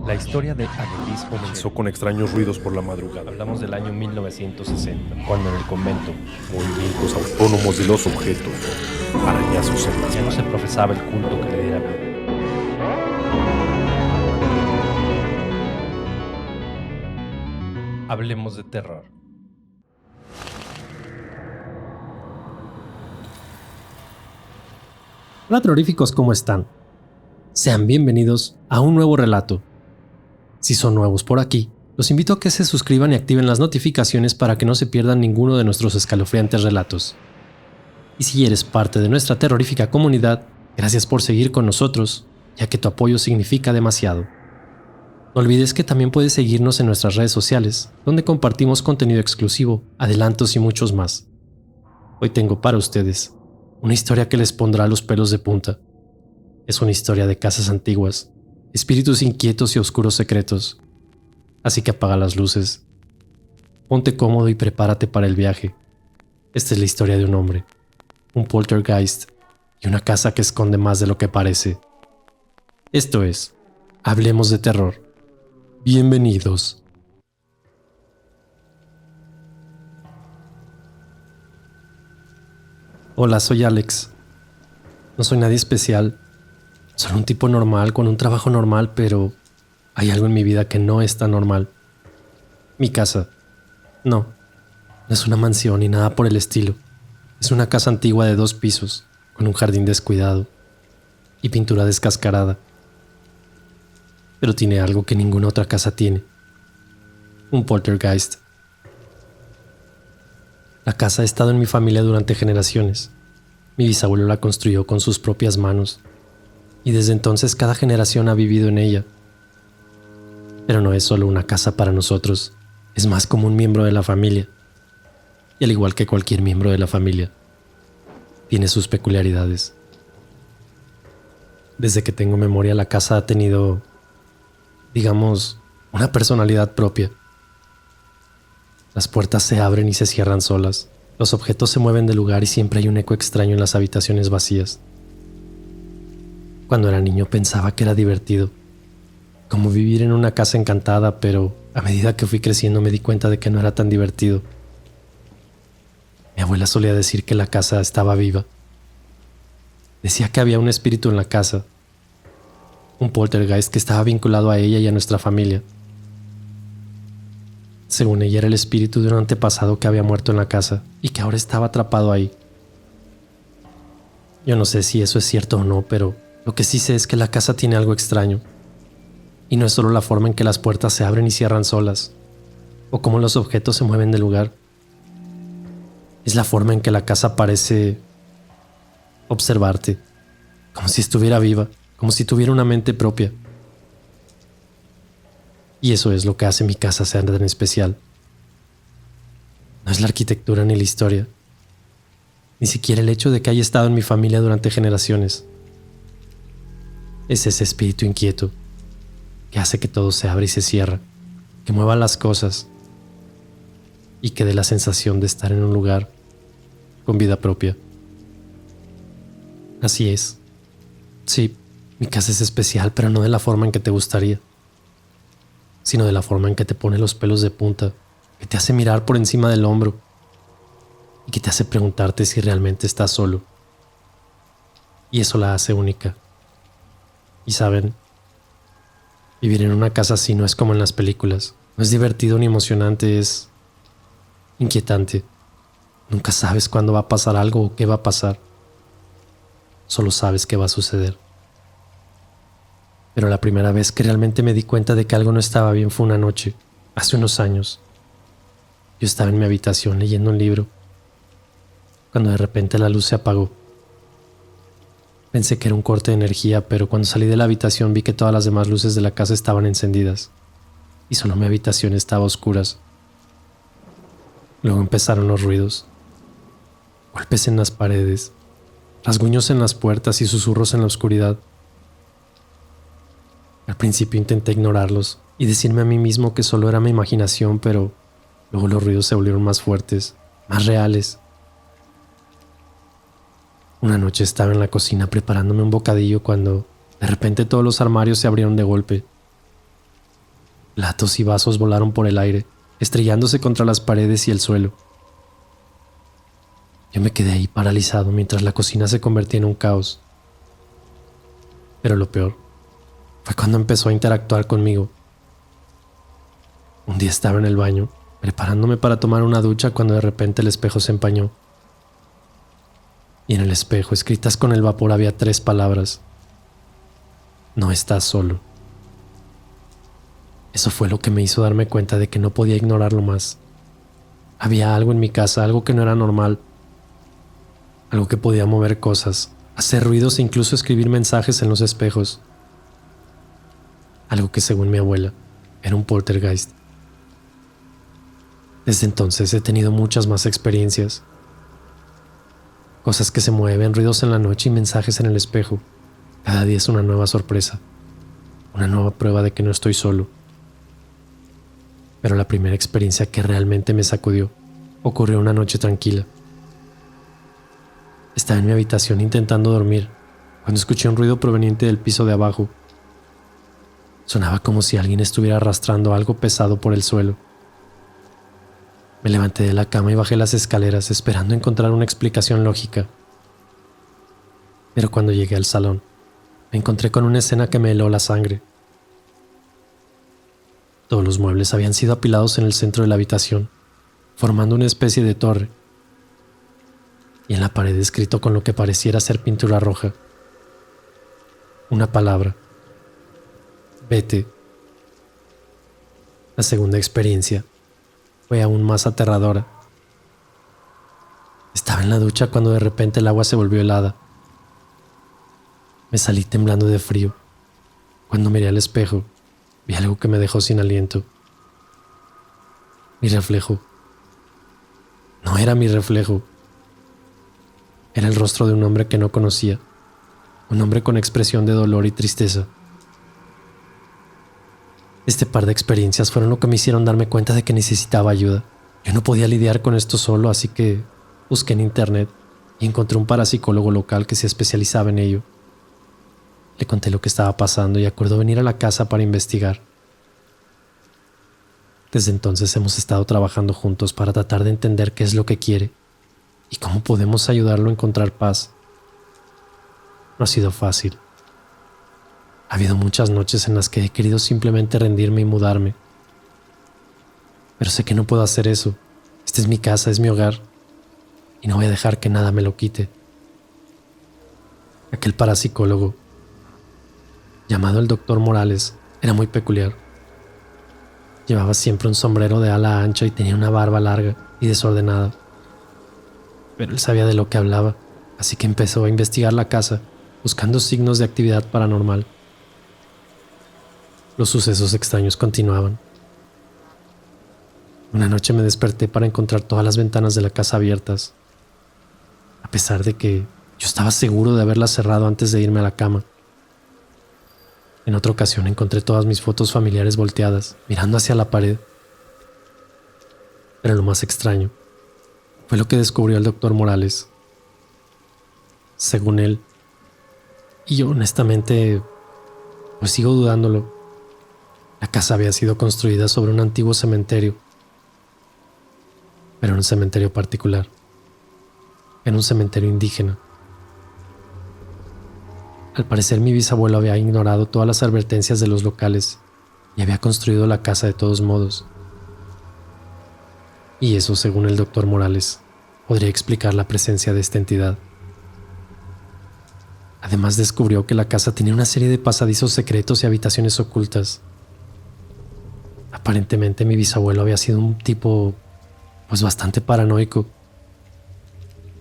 La historia de Anneliese comenzó Comenzó con extraños ruidos por la madrugada, Hablamos del año 1960, cuando en el convento movimientos autónomos de los objetos, arañazos en las ya no se paredes. profesaba el culto que le diera vida. Hablemos de terror. Hola terroríficos, ¿cómo están? Sean bienvenidos a un nuevo relato. Si son nuevos por aquí, los invito a que se suscriban y activen las notificaciones para que no se pierdan ninguno de nuestros escalofriantes relatos. Y si eres parte de nuestra terrorífica comunidad, gracias por seguir con nosotros, ya que tu apoyo significa demasiado. No olvides que también puedes seguirnos en nuestras redes sociales, donde compartimos contenido exclusivo, adelantos y muchos más. Hoy tengo para ustedes una historia que les pondrá los pelos de punta. Es una historia de casas antiguas, espíritus inquietos y oscuros secretos. Así que apaga las luces, ponte cómodo y prepárate para el viaje. Esta es la historia de un hombre, un poltergeist y una casa que esconde más de lo que parece. Esto es, Hablemos de Terror. Bienvenidos. Hola, soy Alex. No soy nadie especial. Soy un tipo normal con un trabajo normal, pero hay algo en mi vida que no es tan normal. Mi casa. No es una mansión ni nada por el estilo. Es una casa antigua de 2 pisos, con un jardín descuidado y pintura descascarada. Pero tiene algo que ninguna otra casa tiene. Un poltergeist. La casa ha estado en mi familia durante generaciones. Mi bisabuelo la construyó con sus propias manos, y desde entonces cada generación ha vivido en ella. Pero no es solo una casa para nosotros, es más como un miembro de la familia. Y al igual que cualquier miembro de la familia, tiene sus peculiaridades. Desde que tengo memoria, la casa ha tenido, digamos, una personalidad propia. Las puertas se abren y se cierran solas. Los objetos se mueven de lugar y siempre hay un eco extraño en las habitaciones vacías. Cuando era niño pensaba que era divertido, como vivir en una casa encantada, pero a medida que fui creciendo me di cuenta de que no era tan divertido. Mi abuela solía decir que la casa estaba viva. Decía que había un espíritu en la casa, un poltergeist que estaba vinculado a ella y a nuestra familia. Según ella, era el espíritu de un antepasado que había muerto en la casa y que ahora estaba atrapado ahí. Yo no sé si eso es cierto o no, pero lo que sí sé es que la casa tiene algo extraño. Y no es solo la forma en que las puertas se abren y cierran solas, o cómo los objetos se mueven del lugar. Es la forma en que la casa parece observarte, como si estuviera viva, como si tuviera una mente propia. Y eso es lo que hace mi casa ser tan especial. No es la arquitectura ni la historia, ni siquiera el hecho de que haya estado en mi familia durante generaciones. Es ese espíritu inquieto que hace que todo se abra y se cierra, que mueva las cosas y que dé la sensación de estar en un lugar con vida propia. Así es. Sí, mi casa es especial, pero no de la forma en que te gustaría, sino de la forma en que te pone los pelos de punta, que te hace mirar por encima del hombro y que te hace preguntarte si realmente estás solo. Y eso la hace única. Y saben, vivir en una casa así no es como en las películas. No es divertido ni emocionante, es inquietante. Nunca sabes cuándo va a pasar algo o qué va a pasar. Solo sabes qué va a suceder. Pero la primera vez que realmente me di cuenta de que algo no estaba bien fue una noche, hace unos años. Yo estaba en mi habitación leyendo un libro, cuando de repente la luz se apagó. Pensé que era un corte de energía, pero cuando salí de la habitación vi que todas las demás luces de la casa estaban encendidas, y solo mi habitación estaba a oscuras. Luego empezaron los ruidos, golpes en las paredes, rasguños en las puertas y susurros en la oscuridad. Al principio intenté ignorarlos y decirme a mí mismo que solo era mi imaginación, pero luego los ruidos se volvieron más fuertes, más reales. Una noche estaba en la cocina preparándome un bocadillo cuando de repente todos los armarios se abrieron de golpe. Platos y vasos volaron por el aire, estrellándose contra las paredes y el suelo. Yo me quedé ahí paralizado mientras la cocina se convertía en un caos. Pero lo peor fue cuando empezó a interactuar conmigo. Un día estaba en el baño, preparándome para tomar una ducha cuando de repente el espejo se empañó. Y en el espejo, escritas con el vapor, había 3 palabras. No estás solo. Eso fue lo que me hizo darme cuenta de que no podía ignorarlo más. Había algo en mi casa, algo que no era normal. Algo que podía mover cosas, hacer ruidos e incluso escribir mensajes en los espejos. Algo que, según mi abuela, era un poltergeist. Desde entonces he tenido muchas más experiencias. Cosas que se mueven, ruidos en la noche y mensajes en el espejo. Cada día es una nueva sorpresa, una nueva prueba de que no estoy solo. Pero la primera experiencia que realmente me sacudió ocurrió una noche tranquila. Estaba en mi habitación intentando dormir cuando escuché un ruido proveniente del piso de abajo. Sonaba como si alguien estuviera arrastrando algo pesado por el suelo. Me levanté de la cama y bajé las escaleras esperando encontrar una explicación lógica. Pero cuando llegué al salón, me encontré con una escena que me heló la sangre. Todos los muebles habían sido apilados en el centro de la habitación, formando una especie de torre. Y en la pared escrito con lo que pareciera ser pintura roja, una palabra: vete. La segunda experiencia fue aún más aterradora. Estaba en la ducha cuando de repente el agua se volvió helada. Me salí temblando de frío. Cuando miré al espejo, vi algo que me dejó sin aliento. Mi reflejo. No era mi reflejo. Era el rostro de un hombre que no conocía. Un hombre con expresión de dolor y tristeza. Este par de experiencias fueron lo que me hicieron darme cuenta de que necesitaba ayuda. Yo no podía lidiar con esto solo, así que busqué en internet y encontré un parapsicólogo local que se especializaba en ello. Le conté lo que estaba pasando y acordó venir a la casa para investigar. Desde entonces hemos estado trabajando juntos para tratar de entender qué es lo que quiere y cómo podemos ayudarlo a encontrar paz. No ha sido fácil. Ha habido muchas noches en las que he querido simplemente rendirme y mudarme. Pero sé que no puedo hacer eso. Esta es mi casa, es mi hogar, y no voy a dejar que nada me lo quite. Aquel parapsicólogo, llamado el Dr. Morales, era muy peculiar. Llevaba siempre un sombrero de ala ancha y tenía una barba larga y desordenada. Pero él sabía de lo que hablaba, así que empezó a investigar la casa, buscando signos de actividad paranormal. Los sucesos extraños continuaban. Una noche me desperté para encontrar todas las ventanas de la casa abiertas, a pesar de que yo estaba seguro de haberlas cerrado antes de irme a la cama. En otra ocasión encontré todas mis fotos familiares volteadas, mirando hacia la pared. Pero lo más extraño fue lo que descubrió el Dr. Morales. Según él, y yo honestamente, pues sigo dudándolo, la casa había sido construida sobre un antiguo cementerio, pero en un cementerio particular, en un cementerio indígena. Al parecer mi bisabuelo había ignorado todas las advertencias de los locales y había construido la casa de todos modos. Y eso, según el Dr. Morales, podría explicar la presencia de esta entidad. Además descubrió que la casa tenía una serie de pasadizos secretos y habitaciones ocultas. Aparentemente mi bisabuelo había sido un tipo, pues bastante paranoico,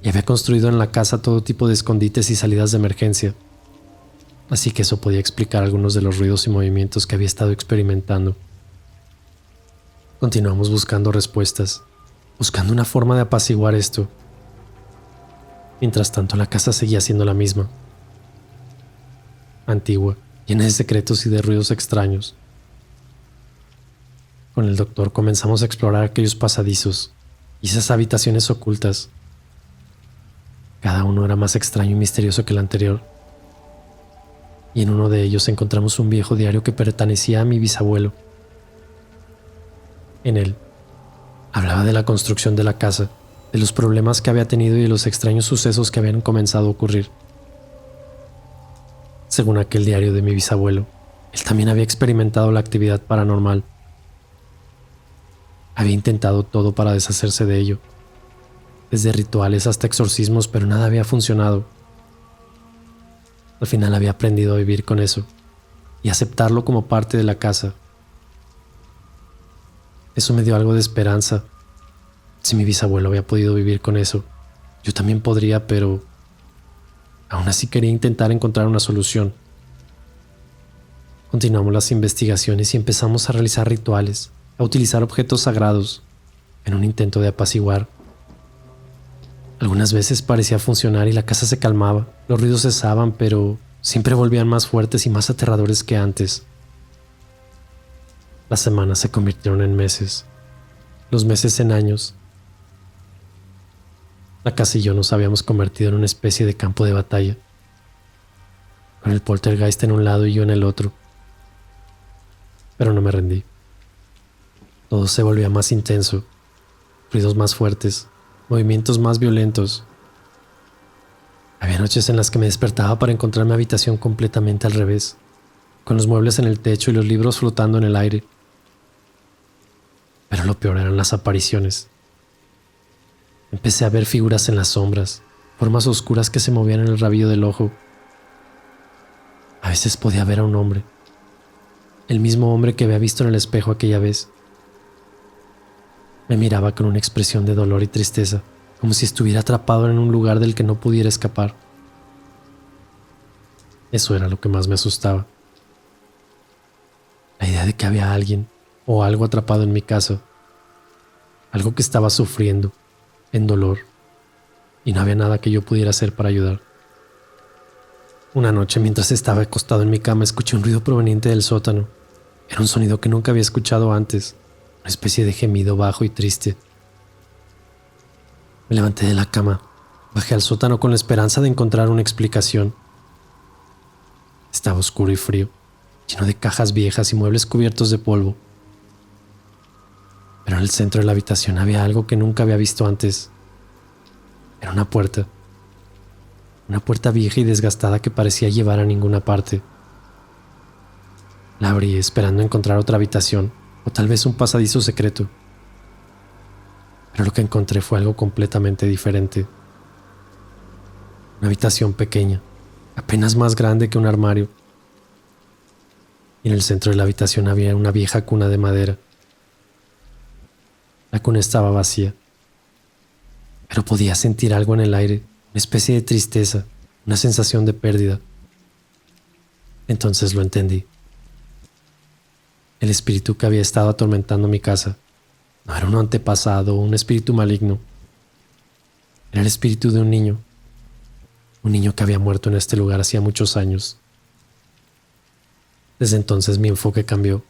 y había construido en la casa todo tipo de escondites y salidas de emergencia. Así que eso podía explicar algunos de los ruidos y movimientos que había estado experimentando. Continuamos buscando respuestas, buscando una forma de apaciguar esto. Mientras tanto, la casa seguía siendo la misma. Antigua, llena de secretos y de ruidos extraños. Con el doctor comenzamos a explorar aquellos pasadizos y esas habitaciones ocultas. Cada uno era más extraño y misterioso que el anterior. Y en uno de ellos encontramos un viejo diario que pertenecía a mi bisabuelo. En él, hablaba de la construcción de la casa, de los problemas que había tenido y de los extraños sucesos que habían comenzado a ocurrir. Según aquel diario de mi bisabuelo, él también había experimentado la actividad paranormal. Había intentado todo para deshacerse de ello, desde rituales hasta exorcismos, pero nada había funcionado. Al final había aprendido a vivir con eso y aceptarlo como parte de la casa. Eso me dio algo de esperanza. Si mi bisabuelo había podido vivir con eso, yo también podría, pero aún así quería intentar encontrar una solución. Continuamos las investigaciones y empezamos a realizar rituales, a utilizar objetos sagrados, en un intento de apaciguar. Algunas veces parecía funcionar y la casa se calmaba, los ruidos cesaban, pero siempre volvían más fuertes y más aterradores que antes. Las semanas se convirtieron en meses, los meses en años. La casa y yo nos habíamos convertido en una especie de campo de batalla, con el poltergeist en un lado y yo en el otro. Pero no me rendí. Todo se volvía más intenso, ruidos más fuertes, movimientos más violentos. Había noches en las que me despertaba para encontrar mi habitación completamente al revés, con los muebles en el techo y los libros flotando en el aire. Pero lo peor eran las apariciones. Empecé a ver figuras en las sombras, formas oscuras que se movían en el rabillo del ojo. A veces podía ver a un hombre, el mismo hombre que había visto en el espejo aquella vez. Me miraba con una expresión de dolor y tristeza, como si estuviera atrapado en un lugar del que no pudiera escapar. Eso era lo que más me asustaba. La idea de que había alguien o algo atrapado en mi casa, algo que estaba sufriendo, en dolor, y no había nada que yo pudiera hacer para ayudar. Una noche, mientras estaba acostado en mi cama, escuché un ruido proveniente del sótano. Era un sonido que nunca había escuchado antes, una especie de gemido bajo y triste. Me levanté de la cama, bajé al sótano con la esperanza de encontrar una explicación. Estaba oscuro y frío, lleno de cajas viejas y muebles cubiertos de polvo. Pero en el centro de la habitación había algo que nunca había visto antes. Era una puerta vieja y desgastada que parecía llevar a ninguna parte. La abrí esperando encontrar otra habitación o tal vez un pasadizo secreto. Pero lo que encontré fue algo completamente diferente. Una habitación pequeña, apenas más grande que un armario. Y en el centro de la habitación había una vieja cuna de madera. La cuna estaba vacía, pero podía sentir algo en el aire, una especie de tristeza, una sensación de pérdida. Entonces lo entendí. El espíritu que había estado atormentando mi casa no era un antepasado o un espíritu maligno. Era el espíritu de un niño que había muerto en este lugar hacía muchos años. Desde entonces mi enfoque cambió.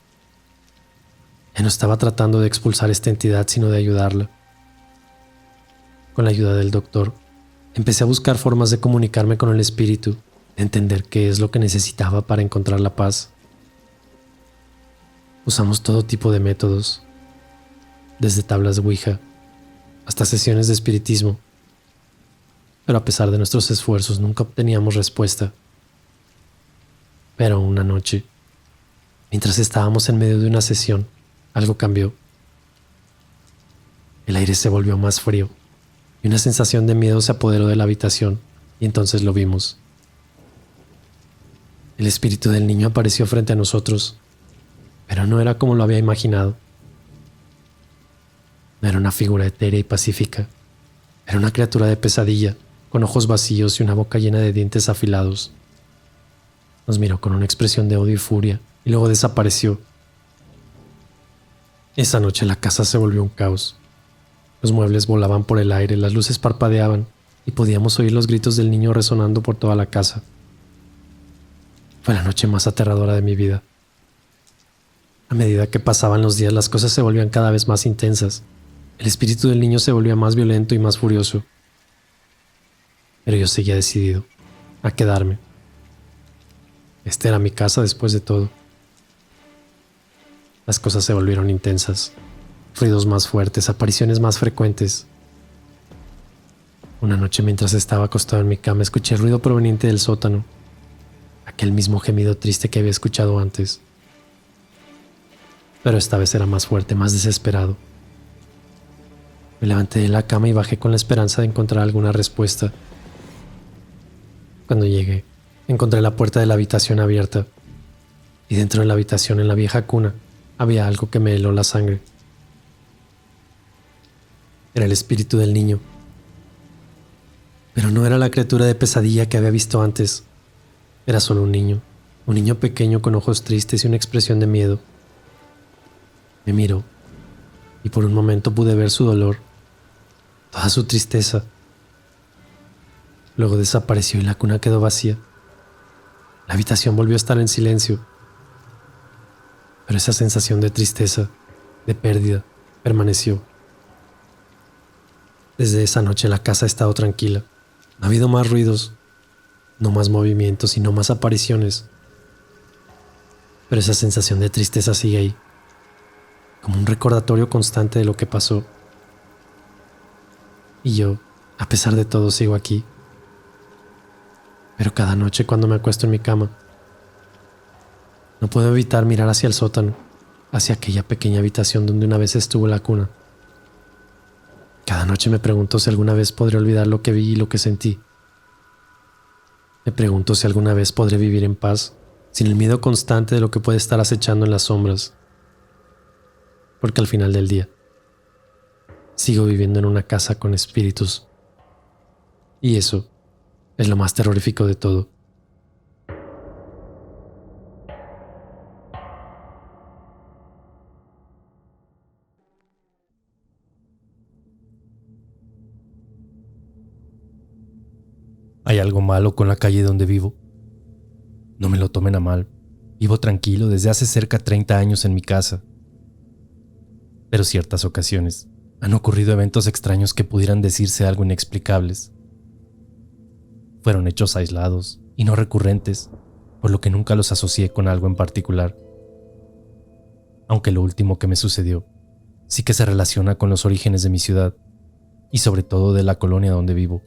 Ya no estaba tratando de expulsar esta entidad, sino de ayudarla. Con la ayuda del doctor, empecé a buscar formas de comunicarme con el espíritu, de entender qué es lo que necesitaba para encontrar la paz. Usamos todo tipo de métodos, desde tablas de Ouija hasta sesiones de espiritismo, pero a pesar de nuestros esfuerzos nunca obteníamos respuesta. Pero una noche, mientras estábamos en medio de una sesión, algo cambió. El aire se volvió más frío y una sensación de miedo se apoderó de la habitación, y entonces lo vimos. El espíritu del niño apareció frente a nosotros, pero no era como lo había imaginado. No era una figura etérea y pacífica. Era una criatura de pesadilla, con ojos vacíos y una boca llena de dientes afilados. Nos miró con una expresión de odio y furia, y luego desapareció. Esa noche la casa se volvió un caos. Los muebles volaban por el aire, las luces parpadeaban, y podíamos oír los gritos del niño resonando por toda la casa. Fue la noche más aterradora de mi vida. A medida que pasaban los días, las cosas se volvían cada vez más intensas. El espíritu del niño se volvía más violento y más furioso. Pero yo seguía decidido a quedarme. Esta era mi casa después de todo. Las cosas se volvieron intensas. ruidos más fuertes, apariciones más frecuentes. Una noche mientras estaba acostado en mi cama escuché ruido proveniente del sótano, aquel mismo gemido triste que había escuchado antes. Pero esta vez era más fuerte, más desesperado. Me levanté de la cama y bajé con la esperanza de encontrar alguna respuesta. Cuando llegué, encontré la puerta de la habitación abierta, y dentro de la habitación, en la vieja cuna, había algo que me heló la sangre. Era el espíritu del niño. Pero no era la criatura de pesadilla que había visto antes. Era solo un niño pequeño con ojos tristes y una expresión de miedo. Me miró, y por un momento pude ver su dolor, toda su tristeza. Luego desapareció y la cuna quedó vacía. La habitación volvió a estar en silencio. Pero esa sensación de tristeza, de pérdida, permaneció. Desde esa noche la casa ha estado tranquila. No ha habido más ruidos, no más movimientos y no más apariciones. Pero esa sensación de tristeza sigue ahí, como un recordatorio constante de lo que pasó. Y yo, a pesar de todo, sigo aquí. Pero cada noche cuando me acuesto en mi cama, no puedo evitar mirar hacia el sótano, hacia aquella pequeña habitación donde una vez estuvo la cuna. Cada noche me pregunto si alguna vez podré olvidar lo que vi y lo que sentí. Me pregunto si alguna vez podré vivir en paz, sin el miedo constante de lo que puede estar acechando en las sombras. Porque al final del día, sigo viviendo en una casa con espíritus. Y eso es lo más terrorífico de todo. ¿Hay algo malo con la calle donde vivo? No me lo tomen a mal. Vivo tranquilo desde hace cerca de 30 años en mi casa. Pero ciertas ocasiones han ocurrido eventos extraños que pudieran decirse algo inexplicables. Fueron hechos aislados y no recurrentes, por lo que nunca los asocié con algo en particular. Aunque lo último que me sucedió sí que se relaciona con los orígenes de mi ciudad y sobre todo de la colonia donde vivo.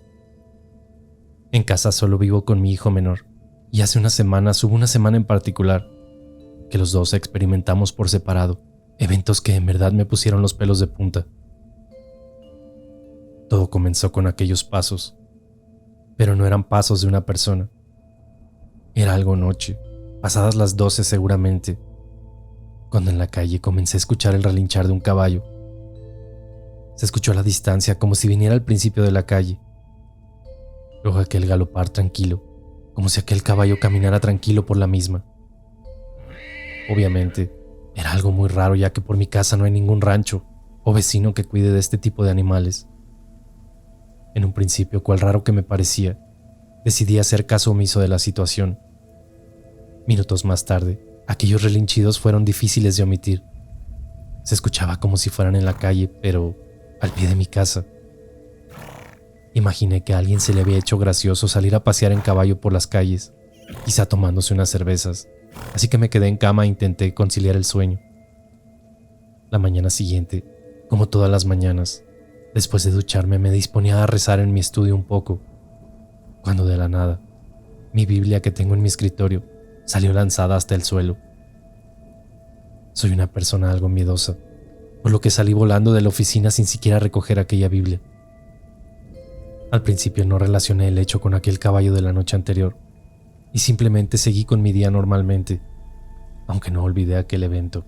En casa solo vivo con mi hijo menor y hace unas semanas, hubo una semana en particular, que los dos experimentamos por separado eventos que en verdad me pusieron los pelos de punta. Todo comenzó con aquellos pasos, pero no eran pasos de una persona. Era algo noche, pasadas las 12 seguramente, cuando en la calle comencé a escuchar el relinchar de un caballo. Se escuchó a la distancia como si viniera al principio de la calle. Luego aquel galopar tranquilo, como si aquel caballo caminara tranquilo por la misma. Obviamente, era algo muy raro ya que por mi casa no hay ningún rancho o vecino que cuide de este tipo de animales. En un principio, cual raro que me parecía, decidí hacer caso omiso de la situación. Minutos más tarde, aquellos relinchidos fueron difíciles de omitir. Se escuchaba como si fueran en la calle, pero al pie de mi casa. Imaginé que a alguien se le había hecho gracioso salir a pasear en caballo por las calles, quizá tomándose unas cervezas, así que me quedé en cama e intenté conciliar el sueño. La mañana siguiente, como todas las mañanas, después de ducharme me disponía a rezar en mi estudio un poco, cuando de la nada, mi Biblia que tengo en mi escritorio salió lanzada hasta el suelo. Soy una persona algo miedosa, por lo que salí volando de la oficina sin siquiera recoger aquella Biblia. Al principio no relacioné el hecho con aquel caballo de la noche anterior y simplemente seguí con mi día normalmente, aunque no olvidé aquel evento.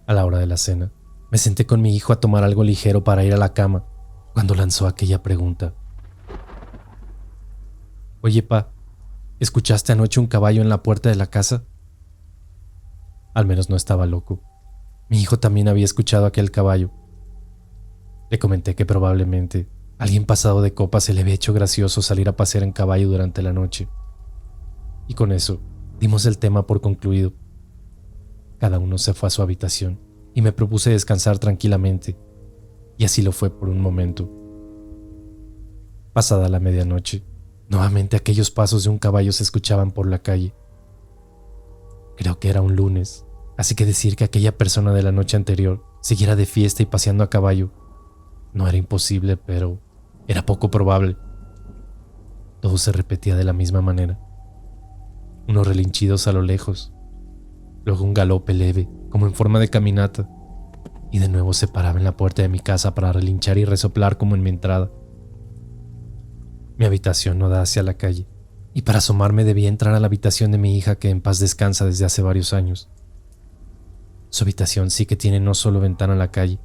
A la hora de la cena, me senté con mi hijo a tomar algo ligero para ir a la cama cuando lanzó aquella pregunta. Oye, pa, ¿escuchaste anoche un caballo en la puerta de la casa? Al menos no estaba loco. Mi hijo también había escuchado aquel caballo. Le comenté que probablemente alguien pasado de copa se le había hecho gracioso salir a pasear en caballo durante la noche. Y con eso, dimos el tema por concluido. Cada uno se fue a su habitación y me propuse descansar tranquilamente. Y así lo fue por un momento. Pasada la medianoche, nuevamente aquellos pasos de un caballo se escuchaban por la calle. Creo que era un lunes, así que decir que aquella persona de la noche anterior siguiera de fiesta y paseando a caballo. No era imposible, pero era poco probable. Todo se repetía de la misma manera. Unos relinchidos a lo lejos, luego un galope leve, como en forma de caminata, y de nuevo se paraba en la puerta de mi casa para relinchar y resoplar como en mi entrada. Mi habitación no da hacia la calle, y para asomarme debía entrar a la habitación de mi hija que en paz descansa desde hace varios años. Su habitación sí que tiene no solo ventana a la calle,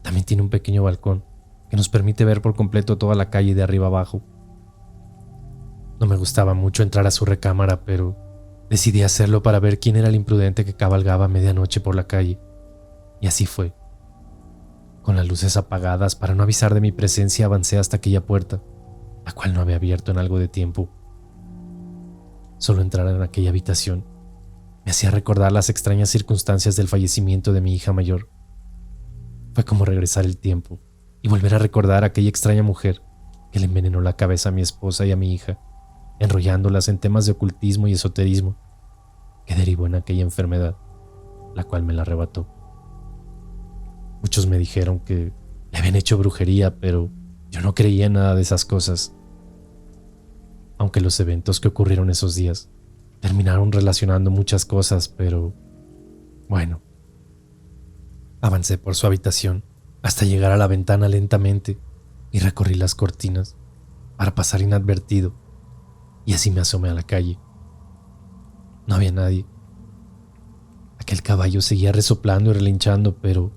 también tiene un pequeño balcón que nos permite ver por completo toda la calle de arriba abajo. No me gustaba mucho entrar a su recámara, pero decidí hacerlo para ver quién era el imprudente que cabalgaba a medianoche por la calle. Y así fue. Con las luces apagadas para no avisar de mi presencia, avancé hasta aquella puerta, la cual no había abierto en algo de tiempo. Solo entrar en aquella habitación me hacía recordar las extrañas circunstancias del fallecimiento de mi hija mayor. Fue como regresar el tiempo y volver a recordar a aquella extraña mujer que le envenenó la cabeza a mi esposa y a mi hija, enrollándolas en temas de ocultismo y esoterismo, que derivó en aquella enfermedad, la cual me la arrebató. Muchos me dijeron que le habían hecho brujería, pero yo no creía en nada de esas cosas. Aunque los eventos que ocurrieron esos días terminaron relacionando muchas cosas, pero bueno. Avancé por su habitación hasta llegar a la ventana lentamente y recorrí las cortinas para pasar inadvertido, y así me asomé a la calle. No había nadie. Aquel caballo seguía resoplando y relinchando, pero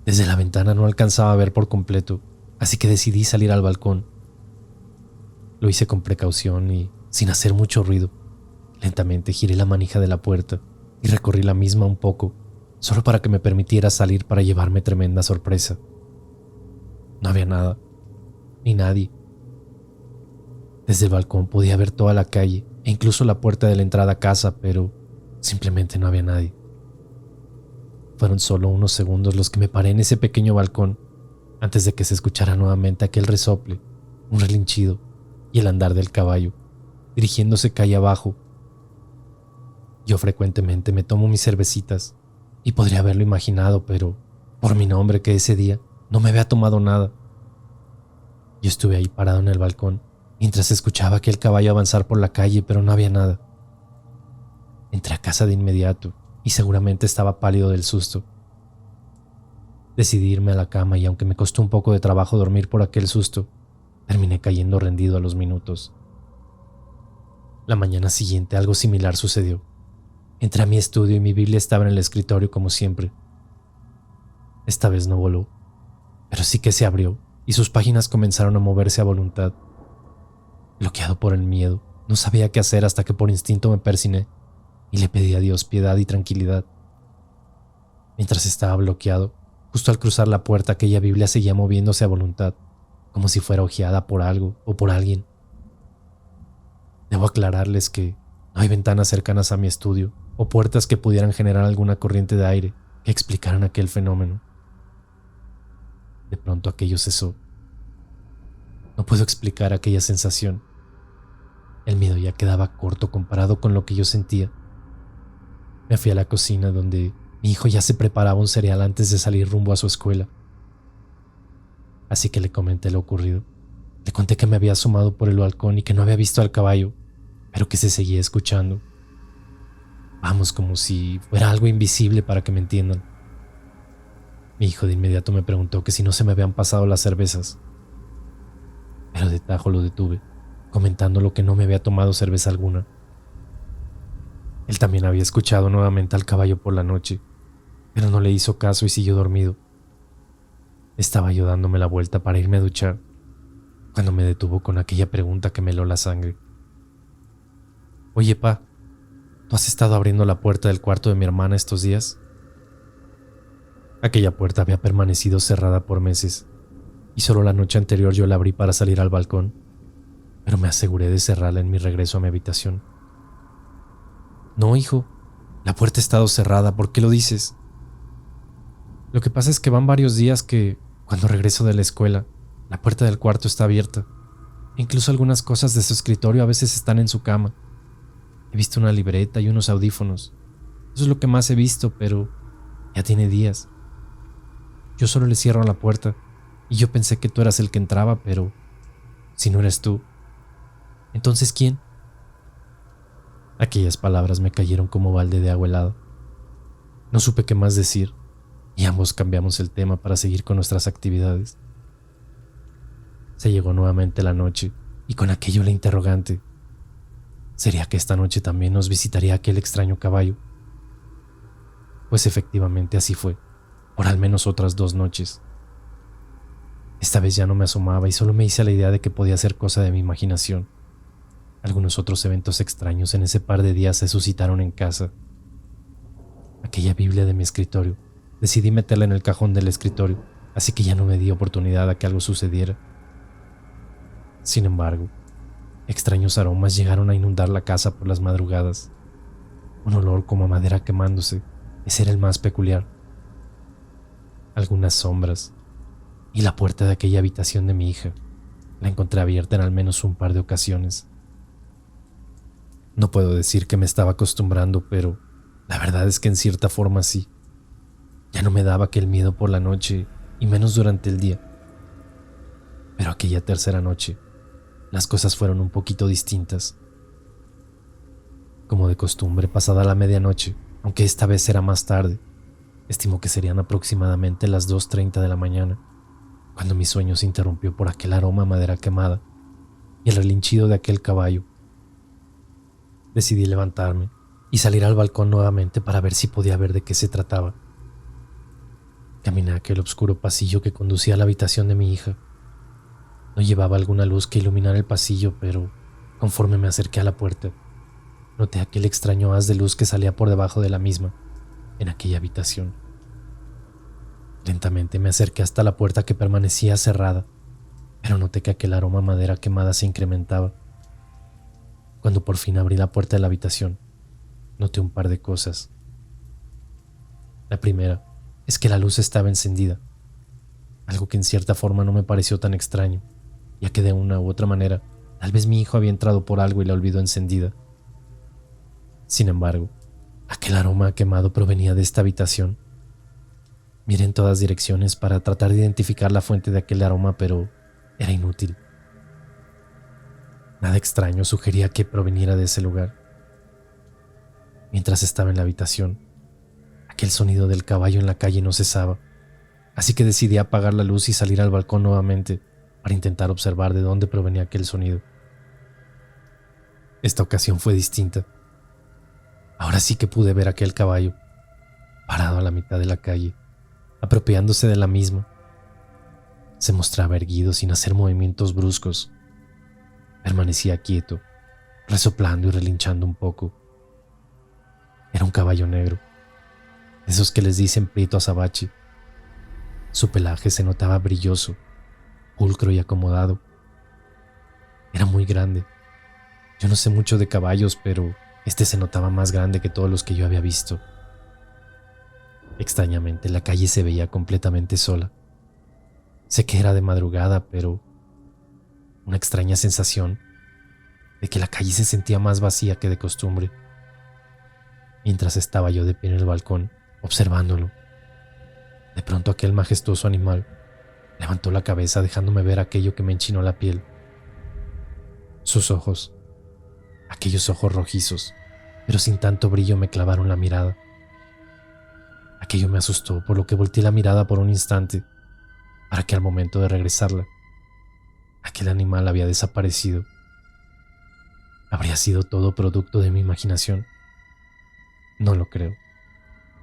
desde la ventana no alcanzaba a ver por completo, así que decidí salir al balcón. Lo hice con precaución y sin hacer mucho ruido. Lentamente giré la manija de la puerta y recorrí la misma un poco, solo para que me permitiera salir para llevarme tremenda sorpresa. No había nada, ni nadie. Desde el balcón podía ver toda la calle e incluso la puerta de la entrada a casa, pero simplemente no había nadie. Fueron solo unos segundos los que me paré en ese pequeño balcón antes de que se escuchara nuevamente aquel resople, un relinchido y el andar del caballo, dirigiéndose calle abajo. Yo frecuentemente me tomo mis cervecitas y podría haberlo imaginado, pero por mi nombre que ese día no me había tomado nada. Yo estuve ahí parado en el balcón mientras escuchaba aquel caballo avanzar por la calle, pero no había nada. Entré a casa de inmediato y seguramente estaba pálido del susto. Decidí irme a la cama y aunque me costó un poco de trabajo dormir por aquel susto, terminé cayendo rendido a los minutos. La mañana siguiente algo similar sucedió. Entré a mi estudio y mi Biblia estaba en el escritorio como siempre. Esta vez no voló, pero sí que se abrió y sus páginas comenzaron a moverse a voluntad. Bloqueado por el miedo, no sabía qué hacer hasta que por instinto me persigné y le pedí a Dios piedad y tranquilidad. Mientras estaba bloqueado, justo al cruzar la puerta, aquella Biblia seguía moviéndose a voluntad, como si fuera hojeada por algo o por alguien. Debo aclararles que no hay ventanas cercanas a mi estudio o puertas que pudieran generar alguna corriente de aire que explicaran aquel fenómeno. De pronto aquello cesó. No puedo explicar aquella sensación. El miedo ya quedaba corto comparado con lo que yo sentía. Me fui a la cocina donde mi hijo ya se preparaba un cereal antes de salir rumbo a su escuela. Así que le comenté lo ocurrido. Le conté que me había asomado por el balcón y que no había visto al caballo, pero que se seguía escuchando. Vamos, como si fuera algo invisible para que me entiendan. Mi hijo de inmediato me preguntó que si no se me habían pasado las cervezas. Pero de tajo lo detuve, comentándolo que no me había tomado cerveza alguna. Él también había escuchado nuevamente al caballo por la noche, pero no le hizo caso y siguió dormido. Estaba yo dándome la vuelta para irme a duchar, cuando me detuvo con aquella pregunta que me heló la sangre. Oye, pa, ¿tú has estado abriendo la puerta del cuarto de mi hermana estos días? Aquella puerta había permanecido cerrada por meses, y solo la noche anterior yo la abrí para salir al balcón, pero me aseguré de cerrarla en mi regreso a mi habitación. No, hijo, la puerta ha estado cerrada, ¿por qué lo dices? Lo que pasa es que van varios días que, cuando regreso de la escuela, la puerta del cuarto está abierta. Incluso algunas cosas de su escritorio a veces están en su cama. He visto una libreta y unos audífonos. Eso es lo que más he visto, pero ya tiene días. Yo solo le cierro la puerta y yo pensé que tú eras el que entraba, pero si no eres tú, ¿entonces quién? Aquellas palabras me cayeron como balde de agua helada. No supe qué más decir y ambos cambiamos el tema para seguir con nuestras actividades. Se llegó nuevamente la noche y con aquello la interrogante. ¿Sería que esta noche también nos visitaría aquel extraño caballo? Pues efectivamente así fue, por al menos otras 2 noches. Esta vez ya no me asomaba y solo me hice la idea de que podía ser cosa de mi imaginación. Algunos otros eventos extraños en ese par de días se suscitaron en casa. Aquella Biblia de mi escritorio, decidí meterla en el cajón del escritorio, así que ya no me di oportunidad a que algo sucediera. Sin embargo, extraños aromas llegaron a inundar la casa por las madrugadas. Un olor como a madera quemándose, ese era el más peculiar. Algunas sombras, y la puerta de aquella habitación de mi hija la encontré abierta en al menos un par de ocasiones. No puedo decir que me estaba acostumbrando, pero la verdad es que en cierta forma sí. Ya no me daba aquel miedo por la noche, y menos durante el día. Pero aquella tercera noche, las cosas fueron un poquito distintas. Como de costumbre, pasada la medianoche, aunque esta vez era más tarde, estimo que serían aproximadamente las 2:30 de la mañana, cuando mi sueño se interrumpió por aquel aroma a madera quemada y el relinchido de aquel caballo. Decidí levantarme y salir al balcón nuevamente para ver si podía ver de qué se trataba. Caminé a aquel oscuro pasillo que conducía a la habitación de mi hija. No llevaba alguna luz que iluminara el pasillo, pero conforme me acerqué a la puerta, noté aquel extraño haz de luz que salía por debajo de la misma, en aquella habitación. Lentamente me acerqué hasta la puerta que permanecía cerrada, pero noté que aquel aroma a madera quemada se incrementaba. Cuando por fin abrí la puerta de la habitación, noté un par de cosas. La primera es que la luz estaba encendida, algo que en cierta forma no me pareció tan extraño, ya que de una u otra manera, tal vez mi hijo había entrado por algo y la olvidó encendida. Sin embargo, aquel aroma a quemado provenía de esta habitación. Miré en todas direcciones para tratar de identificar la fuente de aquel aroma, pero era inútil. Nada extraño sugería que proveniera de ese lugar. Mientras estaba en la habitación, aquel sonido del caballo en la calle no cesaba, así que decidí apagar la luz y salir al balcón nuevamente para intentar observar de dónde provenía aquel sonido. Esta ocasión fue distinta. Ahora sí que pude ver aquel caballo, parado a la mitad de la calle, apropiándose de la misma. Se mostraba erguido sin hacer movimientos bruscos. Permanecía quieto, resoplando y relinchando un poco. Era un caballo negro, esos que les dicen prieto azabache. Su pelaje se notaba brilloso, pulcro y acomodado. Era muy grande. Yo no sé mucho de caballos, pero este se notaba más grande que todos los que yo había visto. Extrañamente, la calle se veía completamente sola. Sé que era de madrugada, pero una extraña sensación de que la calle se sentía más vacía que de costumbre. Mientras estaba yo de pie en el balcón, observándolo, de pronto aquel majestuoso animal levantó la cabeza dejándome ver aquello que me enchinó la piel. Sus ojos, aquellos ojos rojizos, pero sin tanto brillo, me clavaron la mirada. Aquello me asustó, por lo que volteé la mirada por un instante, para que al momento de regresarla, aquel animal había desaparecido. ¿Habría sido todo producto de mi imaginación? No lo creo.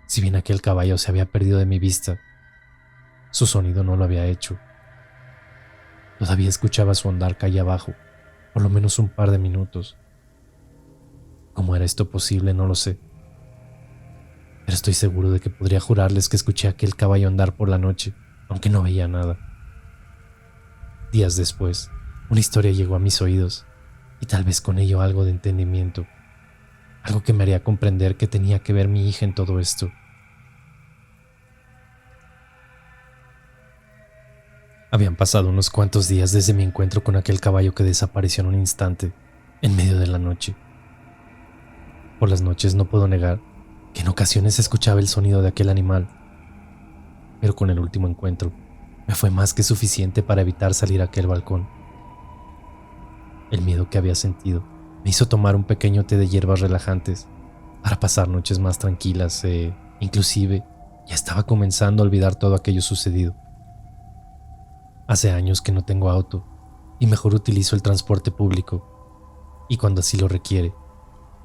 Si bien aquel caballo se había perdido de mi vista, su sonido no lo había hecho. Todavía escuchaba su andar calle abajo, por lo menos un par de minutos. ¿Cómo era esto posible? No lo sé. Pero estoy seguro de que podría jurarles que escuché a aquel caballo andar por la noche, aunque no veía nada. Días después, una historia llegó a mis oídos, y tal vez con ello algo de entendimiento, algo que me haría comprender que tenía que ver mi hija en todo esto. Habían pasado unos cuantos días desde mi encuentro con aquel caballo que desapareció en un instante, en medio de la noche. Por las noches no puedo negar que en ocasiones escuchaba el sonido de aquel animal. pero con el último encuentro me fue más que suficiente para evitar salir a aquel balcón. El miedo que había sentido me hizo tomar un pequeño té de hierbas relajantes para pasar noches más tranquilas inclusive ya estaba comenzando a olvidar todo aquello sucedido. Hace años que no tengo auto y mejor utilizo el transporte público, y cuando así lo requiere,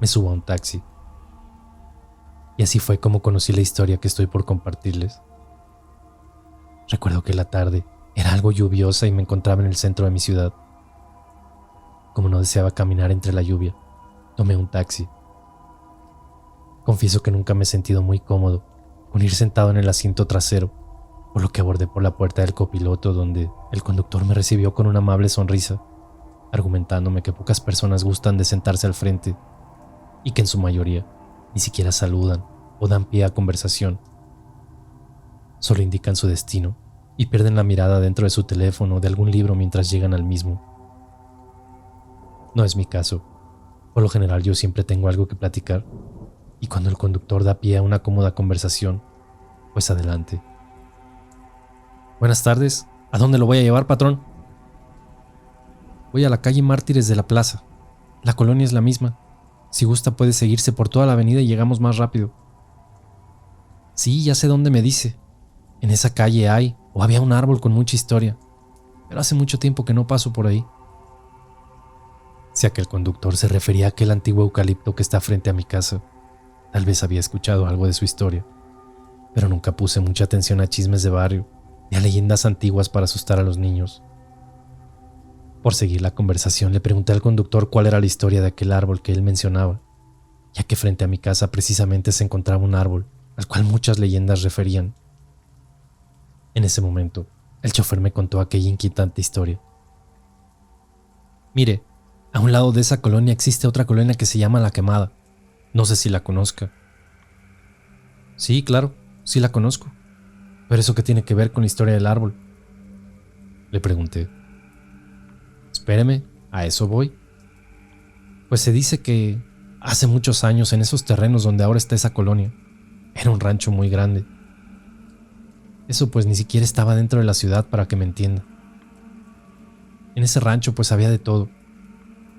me subo a un taxi. Y así fue como conocí la historia que estoy por compartirles. Recuerdo que la tarde era algo lluviosa y me encontraba en el centro de mi ciudad. Como no deseaba caminar entre la lluvia, tomé un taxi. Confieso que nunca me he sentido muy cómodo con ir sentado en el asiento trasero, por lo que abordé por la puerta del copiloto, donde el conductor me recibió con una amable sonrisa, argumentándome que pocas personas gustan de sentarse al frente y que en su mayoría ni siquiera saludan o dan pie a conversación. Solo indican su destino y pierden la mirada dentro de su teléfono o de algún libro mientras llegan al mismo. No es mi caso. Por lo general yo siempre tengo algo que platicar, y cuando el conductor da pie a una cómoda conversación, pues adelante. Buenas tardes. ¿A dónde lo voy a llevar, patrón? Voy a la calle Mártires de la Plaza. La colonia es la misma. Si gusta puede seguirse por toda la avenida y llegamos más rápido. Sí, ya sé dónde me dice. En esa calle hay o había un árbol con mucha historia, pero hace mucho tiempo que no paso por ahí. Si aquel conductor se refería a aquel antiguo eucalipto que está frente a mi casa, tal vez había escuchado algo de su historia, pero nunca puse mucha atención a chismes de barrio ni a leyendas antiguas para asustar a los niños. Por seguir la conversación le pregunté al conductor cuál era la historia de aquel árbol que él mencionaba, ya que frente a mi casa precisamente se encontraba un árbol al cual muchas leyendas referían. En ese momento, el chofer me contó aquella inquietante historia. Mire, a un lado de esa colonia existe otra colonia que se llama La Quemada. No sé si la conozca. Sí, claro, sí la conozco. ¿Pero eso qué tiene que ver con la historia del árbol?, le pregunté. Espéreme, a eso voy. Pues se dice que hace muchos años, en esos terrenos donde ahora está esa colonia, era un rancho muy grande. Eso pues ni siquiera estaba dentro de la ciudad, para que me entienda. En ese rancho pues había de todo: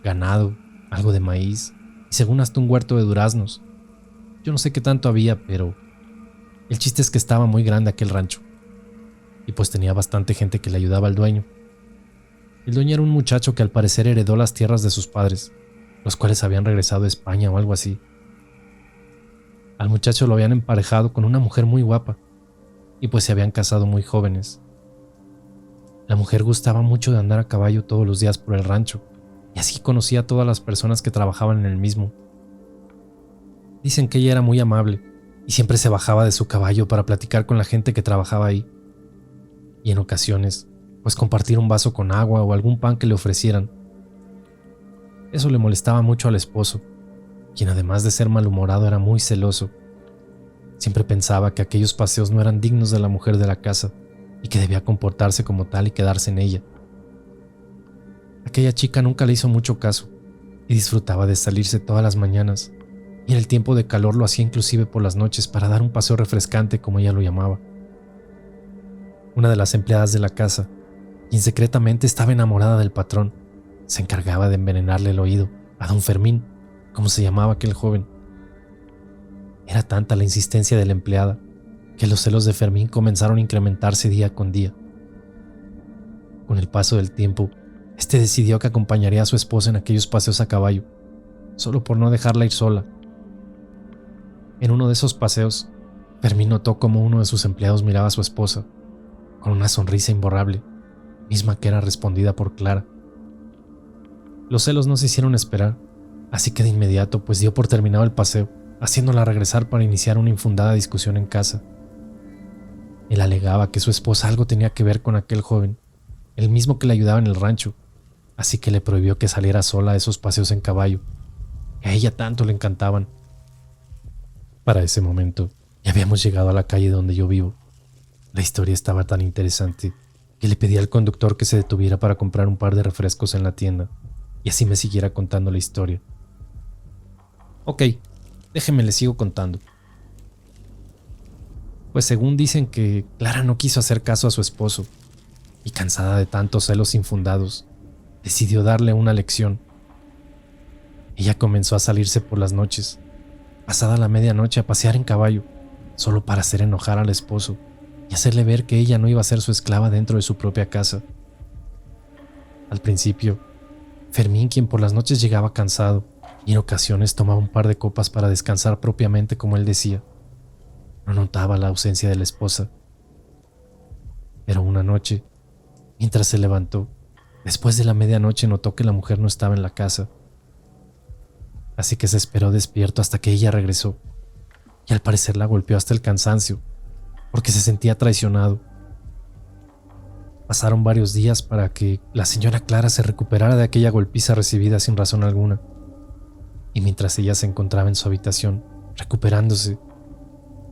ganado, algo de maíz y según hasta un huerto de duraznos. Yo no sé qué tanto había, pero el chiste es que estaba muy grande aquel rancho, y pues tenía bastante gente que le ayudaba al dueño. El dueño era un muchacho que al parecer heredó las tierras de sus padres, los cuales habían regresado a España o algo así. Al muchacho lo habían emparejado con una mujer muy guapa, y pues se habían casado muy jóvenes. La mujer gustaba mucho de andar a caballo todos los días por el rancho, y así conocía a todas las personas que trabajaban en el mismo. Dicen que ella era muy amable, y siempre se bajaba de su caballo para platicar con la gente que trabajaba ahí, y en ocasiones, pues compartir un vaso con agua o algún pan que le ofrecieran. Eso le molestaba mucho al esposo, quien además de ser malhumorado era muy celoso. Siempre pensaba que aquellos paseos no eran dignos de la mujer de la casa y que debía comportarse como tal y quedarse en ella. Aquella chica nunca le hizo mucho caso y disfrutaba de salirse todas las mañanas, y en el tiempo de calor lo hacía inclusive por las noches para dar un paseo refrescante, como ella lo llamaba. Una de las empleadas de la casa, quien secretamente estaba enamorada del patrón, se encargaba de envenenarle el oído a don Fermín, como se llamaba aquel joven. Era tanta la insistencia de la empleada que los celos de Fermín comenzaron a incrementarse día con día. Con el paso del tiempo, este decidió que acompañaría a su esposa en aquellos paseos a caballo, solo por no dejarla ir sola. En uno de esos paseos, Fermín notó cómo uno de sus empleados miraba a su esposa con una sonrisa imborrable, misma que era respondida por Clara. Los celos no se hicieron esperar, así que de inmediato pues dio por terminado el paseo, haciéndola regresar para iniciar una infundada discusión en casa. Él alegaba que su esposa algo tenía que ver con aquel joven, el mismo que le ayudaba en el rancho, así que le prohibió que saliera sola a esos paseos en caballo, que a ella tanto le encantaban. Para ese momento ya habíamos llegado a la calle donde yo vivo. La historia estaba tan interesante que le pedí al conductor que se detuviera para comprar un par de refrescos en la tienda y así me siguiera contando la historia. Ok, déjeme le sigo contando. pues según dicen que Clara no quiso hacer caso a su esposo y cansada de tantos celos infundados, decidió darle una lección. Ella comenzó a salirse por las noches, pasada la medianoche, a pasear en caballo, solo para hacer enojar al esposo y hacerle ver que ella no iba a ser su esclava dentro de su propia casa. Al principio, Fermín, quien por las noches llegaba cansado y en ocasiones tomaba un par de copas para descansar propiamente como él decía, no notaba la ausencia de la esposa. Pero una noche, mientras se levantó, después de la medianoche, notó que la mujer no estaba en la casa. Así que se esperó despierto hasta que ella regresó, y al parecer la golpeó hasta el cansancio, porque se sentía traicionado. Pasaron varios días para que la señora Clara se recuperara de aquella golpiza recibida sin razón alguna, y mientras ella se encontraba en su habitación, recuperándose,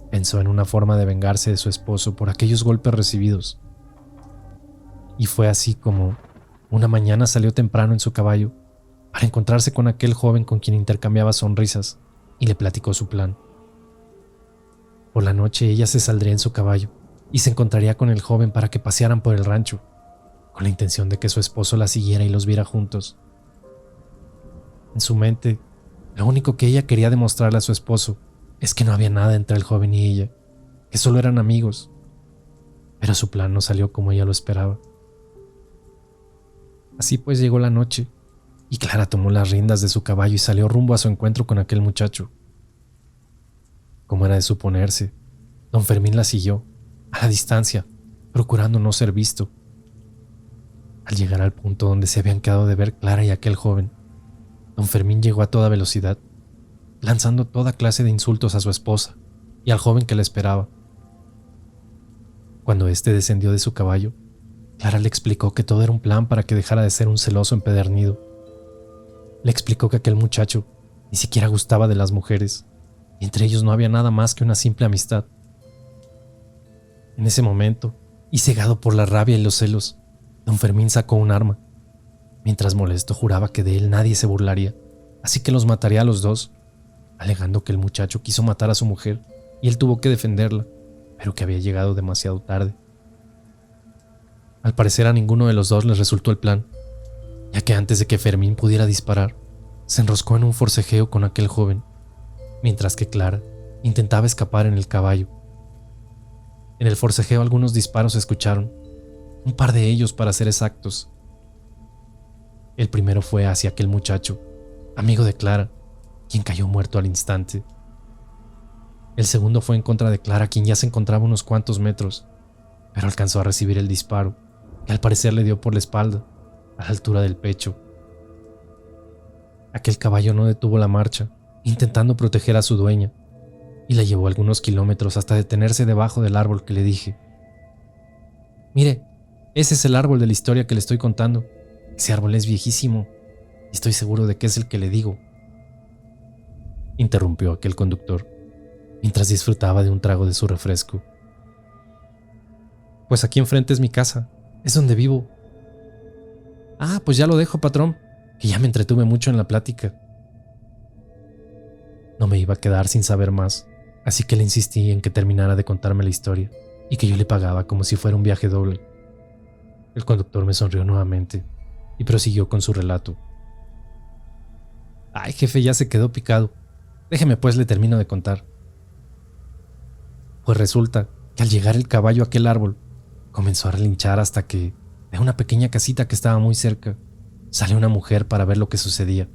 pensó en una forma de vengarse de su esposo por aquellos golpes recibidos. Y fue así como una mañana salió temprano en su caballo para encontrarse con aquel joven con quien intercambiaba sonrisas y le platicó su plan. Por la noche ella se saldría en su caballo y se encontraría con el joven para que pasearan por el rancho, con la intención de que su esposo la siguiera y los viera juntos. En su mente, lo único que ella quería demostrarle a su esposo es que no había nada entre el joven y ella, que solo eran amigos. Pero su plan no salió como ella lo esperaba. Así pues llegó la noche, y Clara tomó las riendas de su caballo y salió rumbo a su encuentro con aquel muchacho. Como era de suponerse, don Fermín la siguió, a la distancia, procurando no ser visto. Al llegar al punto donde se habían quedado de ver Clara y aquel joven, don Fermín llegó a toda velocidad, lanzando toda clase de insultos a su esposa y al joven que la esperaba. Cuando éste descendió de su caballo, Clara le explicó que todo era un plan para que dejara de ser un celoso empedernido. Le explicó que aquel muchacho ni siquiera gustaba de las mujeres, y entre ellos no había nada más que una simple amistad. En ese momento, y cegado por la rabia y los celos, don Fermín sacó un arma. Mientras molesto juraba que de él nadie se burlaría, así que los mataría a los dos, alegando que el muchacho quiso matar a su mujer y él tuvo que defenderla, pero que había llegado demasiado tarde. Al parecer a ninguno de los dos les resultó el plan, ya que antes de que Fermín pudiera disparar, se enroscó en un forcejeo con aquel joven, mientras que Clara intentaba escapar en el caballo. En el forcejeo algunos disparos se escucharon, un par de ellos para ser exactos. El primero fue hacia aquel muchacho, amigo de Clara, quien cayó muerto al instante. El segundo fue en contra de Clara, quien ya se encontraba a unos cuantos metros, pero alcanzó a recibir el disparo, que al parecer le dio por la espalda, a la altura del pecho. Aquel caballo no detuvo la marcha, intentando proteger a su dueña, y la llevó algunos kilómetros hasta detenerse debajo del árbol que le dije. Mire, ese es el árbol de la historia que le estoy contando. Ese árbol es viejísimo, y estoy seguro de que es el que le digo. Interrumpió aquel conductor, mientras disfrutaba de un trago de su refresco. Pues aquí enfrente es mi casa, es donde vivo. Ah, pues ya lo dejo, patrón, que ya me entretuve mucho en la plática. No me iba a quedar sin saber más, así que le insistí en que terminara de contarme la historia y que yo le pagaba como si fuera un viaje doble. El conductor me sonrió nuevamente y prosiguió con su relato. Ay, jefe, ya se quedó picado. Déjeme pues le termino de contar. Pues resulta que al llegar el caballo a aquel árbol, comenzó a relinchar hasta que, de una pequeña casita que estaba muy cerca, salió una mujer para ver lo que sucedía.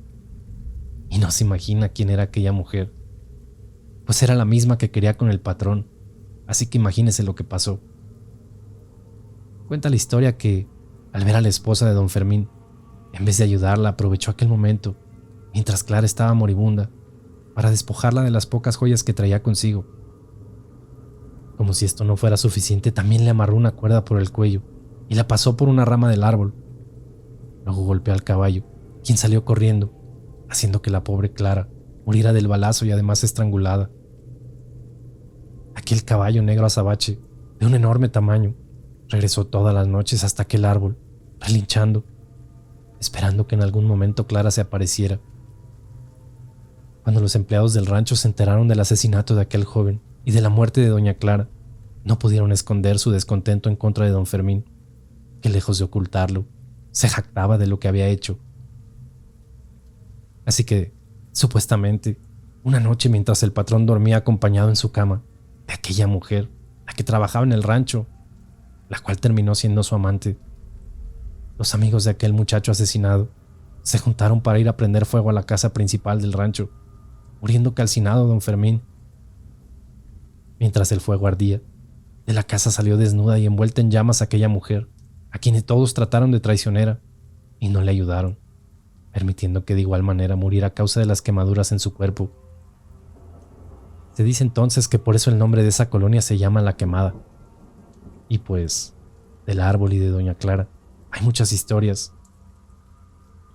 Y no se imagina quién era aquella mujer, pues era la misma que quería con el patrón, así que imagínese lo que pasó. Cuenta la historia que, al ver a la esposa de don Fermín, en vez de ayudarla, aprovechó aquel momento, mientras Clara estaba moribunda, para despojarla de las pocas joyas que traía consigo. Como si esto no fuera suficiente, también le amarró una cuerda por el cuello y la pasó por una rama del árbol. Luego golpeó al caballo, quien salió corriendo, haciendo que la pobre Clara muriera del balazo y además estrangulada. Aquel caballo negro azabache, de un enorme tamaño, regresó todas las noches hasta aquel árbol, relinchando, esperando que en algún momento Clara se apareciera. Cuando los empleados del rancho se enteraron del asesinato de aquel joven y de la muerte de doña Clara, No pudieron esconder su descontento en contra de don Fermín, que lejos de ocultarlo, se jactaba de lo que había hecho. Así que, supuestamente, una noche mientras el patrón dormía acompañado en su cama de aquella mujer, la que trabajaba en el rancho, la cual terminó siendo su amante, los amigos de aquel muchacho asesinado se juntaron para ir a prender fuego a la casa principal del rancho, muriendo calcinado don Fermín. Mientras el fuego ardía, de la casa salió desnuda y envuelta en llamas aquella mujer, a quien todos trataron de traicionera y no le ayudaron, permitiendo que de igual manera muriera a causa de las quemaduras en su cuerpo. Se dice entonces que por eso el nombre de esa colonia se llama La Quemada. Y pues, del árbol y de doña Clara hay muchas historias.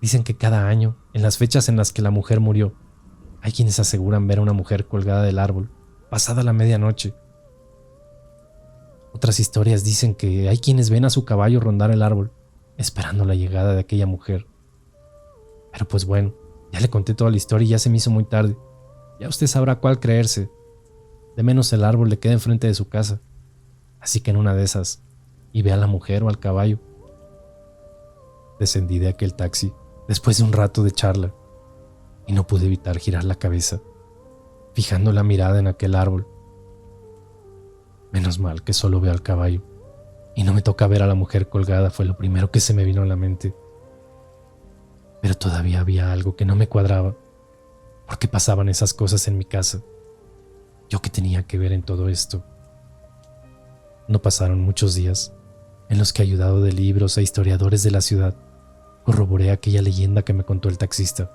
Dicen que cada año, en las fechas en las que la mujer murió, hay quienes aseguran ver a una mujer colgada del árbol, pasada la medianoche. Otras historias dicen que hay quienes ven a su caballo rondar el árbol, esperando la llegada de aquella mujer. Pero pues bueno, ya le conté toda la historia y ya se me hizo muy tarde. Ya usted sabrá cuál creerse. De menos el árbol le queda enfrente de su casa. Así que en una de esas, y ve a la mujer o al caballo. Descendí de aquel taxi después de un rato de charla y no pude evitar girar la cabeza, fijando la mirada en aquel árbol. Menos mal que solo veo al caballo y no me toca ver a la mujer colgada, fue lo primero que se me vino a la mente. Pero todavía había algo que no me cuadraba. ¿Por qué pasaban esas cosas en mi casa? ¿Yo qué tenía que ver en todo esto? No pasaron muchos días en los que, ayudado de libros e historiadores de la ciudad, corroboré aquella leyenda que me contó el taxista.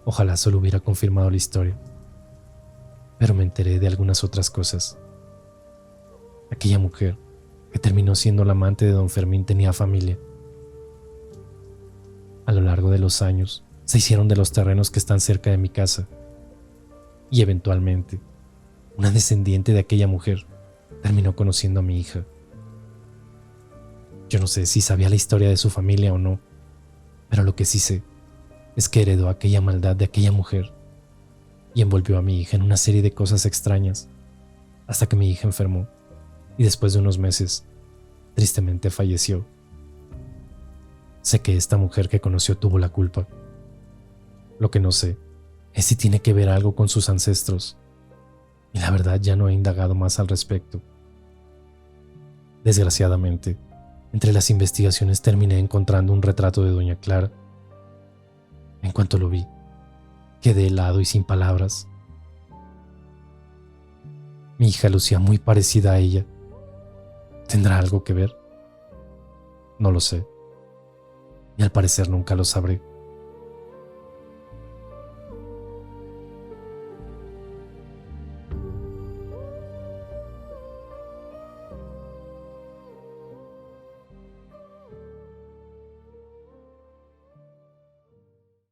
Ojalá solo hubiera confirmado la historia, pero me enteré de algunas otras cosas. Aquella mujer, que terminó siendo la amante de don Fermín, tenía familia. A lo largo de los años, se hicieron de los terrenos que están cerca de mi casa, y eventualmente, una descendiente de aquella mujer terminó conociendo a mi hija. Yo no sé si sabía la historia de su familia o no, pero lo que sí sé es que heredó aquella maldad de aquella mujer y envolvió a mi hija en una serie de cosas extrañas hasta que mi hija enfermó y después de unos meses, tristemente falleció. Sé que esta mujer que conoció tuvo la culpa. Lo que no sé es si tiene que ver algo con sus ancestros, y la verdad ya no he indagado más al respecto. Desgraciadamente, entre las investigaciones terminé encontrando un retrato de doña Clara. En cuanto lo vi, quedé helado y sin palabras. Mi hija lucía muy parecida a ella. ¿Tendrá algo que ver? No lo sé, y al parecer nunca lo sabré.